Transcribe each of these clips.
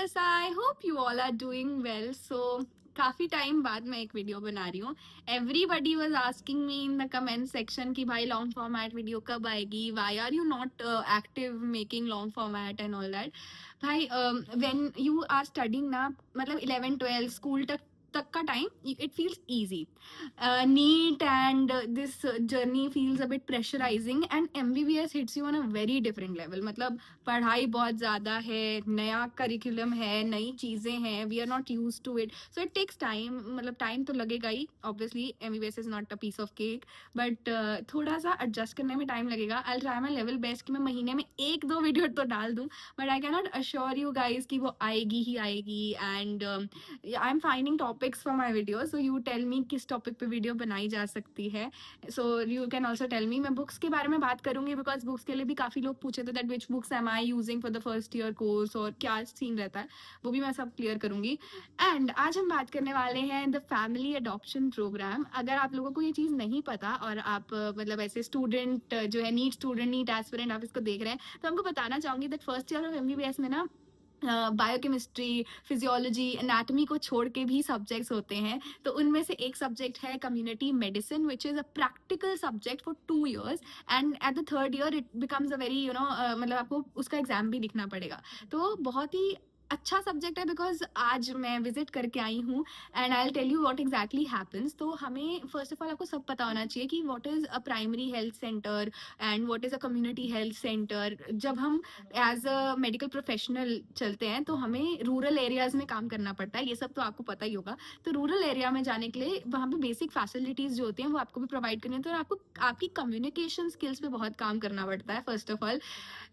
Viewers, I hope you all are doing well. So काफी time बाद मैं एक वीडियो बना रही हूँ. Everybody was asking me in the comment section कि भाई लॉन्ग फॉर्मेट वीडियो कब आएगी, why are you not active making long format and all that. भाई व्हेन यू आर स्टडिंग ना, मतलब 11-12 स्कूल तक का time it feels easy, neat, and this journey feels a bit pressurizing, and MBBS hits you on a very different level. मतलब पढ़ाई बहुत ज़्यादा है, नया करिकुलम है, नई चीज़ें हैं, we are not use to it, so it takes time. मतलब टाइम तो लगेगा ही, obviously MBBS is not a piece of cake, but थोड़ा सा एडजस्ट करने में टाइम लगेगा. I try my level best कि मैं महीने में 1-2 वीडियो तो डाल दूँ, but I cannot assure you guys कि वो आएगी ही आएगी. And I am finding topics for my video, so you tell me किस टॉपिक पे वीडियो बनाई जा सकती है. So you can also tell me. मैं बुक्स के बारे में बात करूंगी बिकॉज बुक्स के लिए भी काफ़ी लोग पूछे थे that which books am I using for the first year course और क्या सीन रहता है, वो भी मैं सब क्लियर करूंगी. एंड आज हम बात करने वाले हैं द फैमिली अडॉप्शन प्रोग्राम. अगर आप लोगों को ये चीज़ नहीं पता और आप मतलब ऐसे स्टूडेंट जो है, नीट स्टूडेंट, नीट एस्पिरेंट, आप इसको देख रहे हैं, तो हमको बताना चाहूंगी that first year of MBBS में ना बायोकेमिस्ट्री, फिजियोलॉजी, एनाटॉमी को छोड़ के भी सब्जेक्ट्स होते हैं. तो उनमें से एक सब्जेक्ट है community medicine, which is a practical subject for 2 years, and at the 3rd year it becomes a very मतलब आपको उसका एग्जाम भी लिखना पड़ेगा. तो बहुत ही अच्छा सब्जेक्ट है बिकॉज आज मैं विजिट करके आई हूँ and I will tell you what exactly happens. तो हमें फर्स्ट ऑफ ऑल आपको सब पता होना चाहिए कि what is a primary health centre and what is a community health centre. जब हम एज अ मेडिकल प्रोफेशनल चलते हैं तो हमें रूरल एरियाज में काम करना पड़ता है, ये सब तो आपको पता ही होगा. तो रूरल एरिया में जाने के लिए वहाँ पे बेसिक फैसिलिटीज जो होती हैं वो आपको भी प्रोवाइड करनी होती है, और आपको आपकी कम्युनिकेशन स्किल्स पे बहुत काम करना पड़ता है. फर्स्ट ऑफ ऑल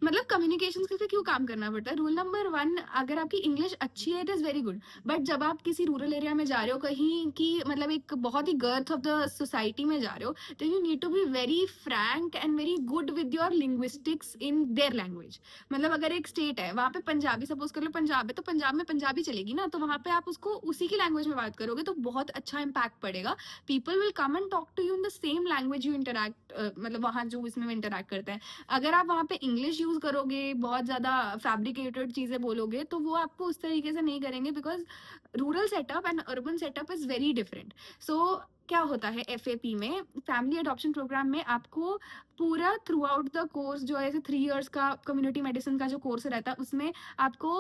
मतलब कम्युनिकेशन स्किल्स पे क्यों काम करना पड़ता है? रूल नंबर 1, अगर आपकी इंग्लिश अच्छी है it is very good, but जब आप किसी रूरल एरिया में जा रहे हो, कहीं की मतलब एक बहुत ही गर्थ ऑफ द सोसाइटी में जा रहे हो, तो you need to be very frank and very good with your linguistics in their language. मतलब अगर एक स्टेट है, वहाँ पे पंजाबी, सपोज कर लो पंजाब है, तो पंजाब में पंजाबी चलेगी ना, तो वहाँ पे आप उसको उसी की लैंग्वेज में बात करोगे तो बहुत अच्छा इम्पैक्ट पड़ेगा. People will come and talk to you in the same language you interact, मतलब वहाँ जो इसमें इंटरैक्ट करते हैं. अगर आप वहाँ पे इंग्लिश यूज करोगे, बहुत ज्यादा फैब्रिकेटेड चीजें बोलोगे, तो वो आपको उस तरीके से नहीं करेंगे because rural setup and urban setup is very different. So क्या होता है FAP में, फैमिली अडॉप्शन प्रोग्राम में, आपको पूरा थ्रू आउट द कोर्स जो है 3 years का कम्युनिटी मेडिसिन का जो कोर्स रहता है, उसमें आपको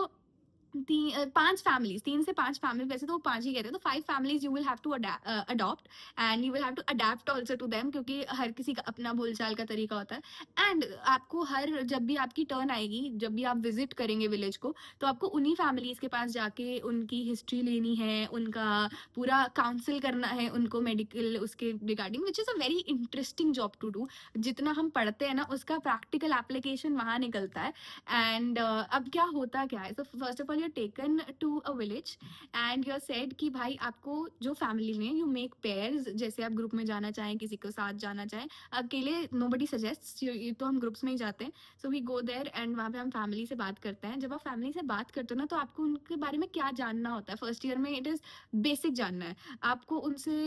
5 फैमिलीज, 3 से 5 फैमिली, वैसे तो वो 5 ही कहते हैं, तो 5 families you will have to adopt and you will have to adapt also to them, क्योंकि हर किसी का अपना बोलचाल का तरीका होता है. एंड आपको हर, जब भी आपकी टर्न आएगी, जब भी आप विजिट करेंगे विलेज को, तो आपको उन्हीं फैमिलीज के पास जाके उनकी हिस्ट्री लेनी है, उनका पूरा काउंसिल करना है उनको मेडिकल उसके regarding, which is a very interesting job to do. जितना हम पढ़ते हैं ना, उसका प्रैक्टिकल एप्लीकेशन वहाँ निकलता है. एंड अब क्या होता क्या है, so first of all you taken to a village and you said कि भाई आपको जो फैमिली में यू मेक पेयर्स, जैसे आप ग्रुप में जाना चाहें, किसी के साथ जाना चाहें, अकेले नोबडी सजेस्ट, ये तो हम ग्रुप्स में ही जाते हैं. So we go there and वहाँ पे हम फैमिली से बात करते हैं. जब आप फैमिली से बात करते हो ना, तो आपको उनके बारे में क्या जानना होता है. फर्स्ट ईयर में इट इज़ बेसिक जानना है. आपको उनसे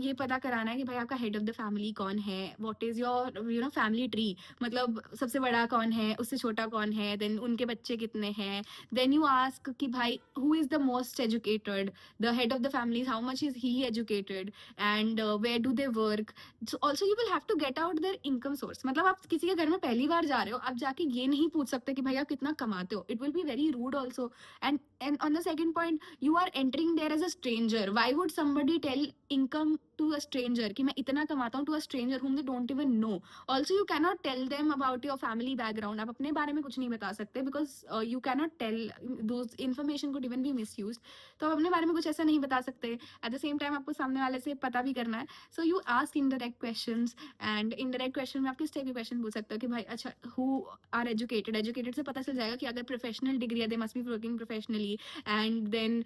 ये पता कराना है कि भाई आपका हेड ऑफ द फैमिली कौन है, what is your family tree, मतलब सबसे बड़ा कौन है, उससे छोटा कौन है, देन उनके बच्चे कितने हैं. देन यू आस्क कि भाई who is the most educated, the head of the family, how much is he educated and where do they work. Also you will have to get out their income source. मतलब आप किसी के घर में पहली बार जा रहे हो, आप जाके ये नहीं पूछ सकते कि भाई आप कितना कमाते हो. It will be very rude also. And on the second point, you are entering their as a stranger. Why would somebody tell income to a stranger कि मैं इतना कमाता हूँ, to a stranger whom they don't even know. Also you cannot tell them about your family background. आप अपने बारे में कुछ नहीं बता सकते because you cannot tell, those information could even be misused. तो आप अपने बारे में कुछ ऐसा नहीं बता सकते. At the same time आपको सामने वाले से पता भी करना है. So you ask indirect questions, and indirect question में आप किस टाइप के क्वेश्चन पूछ सकते हो कि भाई अच्छा who are educated. Educated से पता चल जाएगा कि अगर प्रोफेशनल डिग्री है they must be working professionally. And then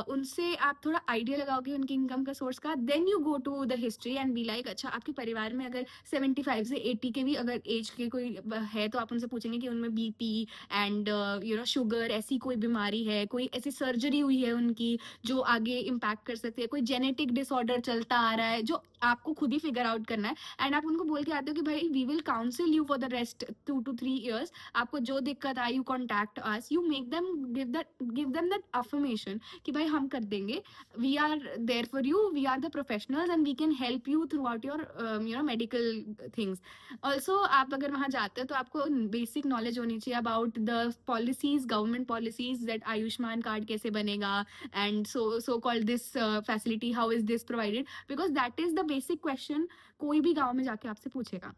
उनसे आप थोड़ा आइडिया लगाओगे उनकी इनकम का सोर्स का. Then you go to the history and be like अच्छा आपके परिवार में अगर 75 से 80 के भी अगर एज के कोई है, तो आप उनसे पूछेंगे कि उनमें BP एंड शुगर, ऐसी कोई बीमारी है, कोई ऐसी सर्जरी हुई है उनकी जो आगे इम्पैक्ट कर सकती है, कोई जेनेटिक डिसऑर्डर चलता आ रहा है जो आपको खुद ही फिगर आउट करना है. एंड आप उनको बोल के आते हो कि भाई we will counsel you for the rest 2 to 3 years. आपको जो दिक्कत आई, you contact us. You make them give the them that affirmation कि भाई हम कर देंगे, we are there for you, we are the professionals and we can help you throughout your medical things. Also आप अगर वहाँ जाते हो तो आपको बेसिक नॉलेज होनी चाहिए about the policies, government policies, that Ayushman card कैसे बनेगा, and so called this facility, how is this provided, because that is the basic question कोई भी गांव में जाके आपसे पूछेगा.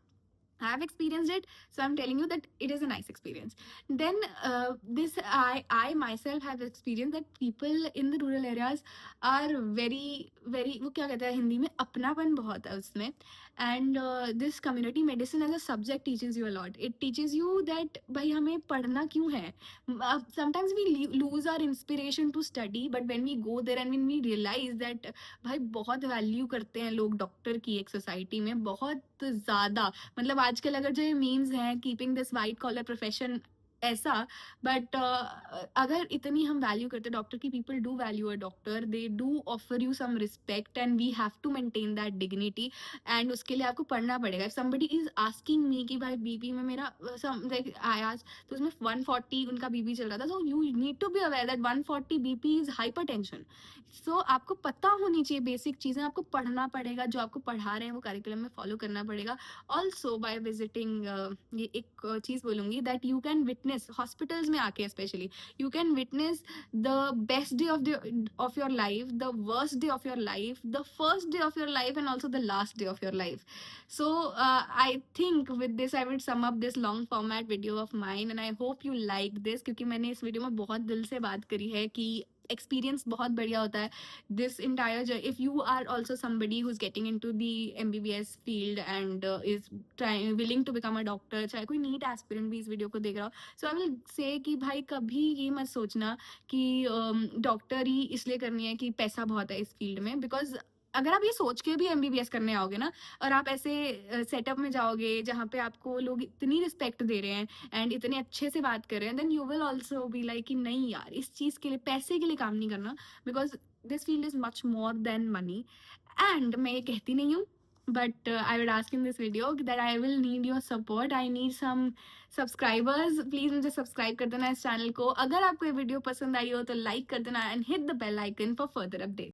I have experienced it, so I'm telling you that it is a nice experience. Then this I myself have experienced that people in the rural areas are very वो क्या कहते हैं हिंदी में, अपनापन बहुत है उसमें. And this community medicine as a subject teaches you a lot. It teaches you that भाई हमें पढ़ना क्यों है. Sometimes we lose our inspiration to study, but when we go there and when we realize that भाई बहुत value करते हैं लोग डॉक्टर की एक सोसाइटी में, बहुत ज़्यादा. मतलब आजकल अगर जो ये मीम्स हैं, keeping this white collar profession ऐसा, बट अगर इतनी हम वैल्यू करते डॉक्टर की, people do value a doctor, they do offer you some respect and we have to maintain that dignity. And उसके लिए आपको पढ़ना पड़ेगा. If somebody is asking me कि भाई बीपी में मेरा आया तो उसमें 140 उनका बीपी चल रहा था, so you need to be aware that 140 BP is hypertension. So आपको पता होनी चाहिए बेसिक चीज़ें, आपको पढ़ना पड़ेगा, जो आपको पढ़ा रहे हैं वो करिकुलम में फॉलो करना पड़ेगा. ऑल्सो बाय विजिटिंग, ये एक चीज़ बोलूँगी that you can witness hospitals में आके, specially you can witness the best day of your life, the worst day of your life, the first day of your life and also the last day of your life. So I think with this I would sum up this long format video of mine and I hope you like this, क्योंकि मैंने इस video में बहुत दिल से बात करी है कि एक्सपीरियंस बहुत बढ़िया होता है. This entire, if you are also somebody who is getting into the MBBS field and is trying willing to become a doctor, चाहे कोई नीट एस्पिरेंट भी इस वीडियो को देख रहा हो, सो आई विल से कि भाई कभी ये मत सोचना कि डॉक्टर ही इसलिए करनी है कि पैसा बहुत है इस फील्ड में. बिकॉज अगर आप ये सोच के भी MBBS करने आओगे ना, और आप ऐसे सेटअप में जाओगे जहाँ पे आपको लोग इतनी रिस्पेक्ट दे रहे हैं एंड इतने अच्छे से बात कर रहे हैं, then you will also be like कि नहीं यार, इस चीज़ के लिए, पैसे के लिए काम नहीं करना. Because this field is much more than money. And मैं ये कहती नहीं हूँ, but I would ask in this video that I will need your support, I need some subscribers. Please मुझे सब्सक्राइब कर देना इस चैनल को. अगर आपको ये वीडियो पसंद आई हो तो लाइक कर देना and hit the bell icon for further update.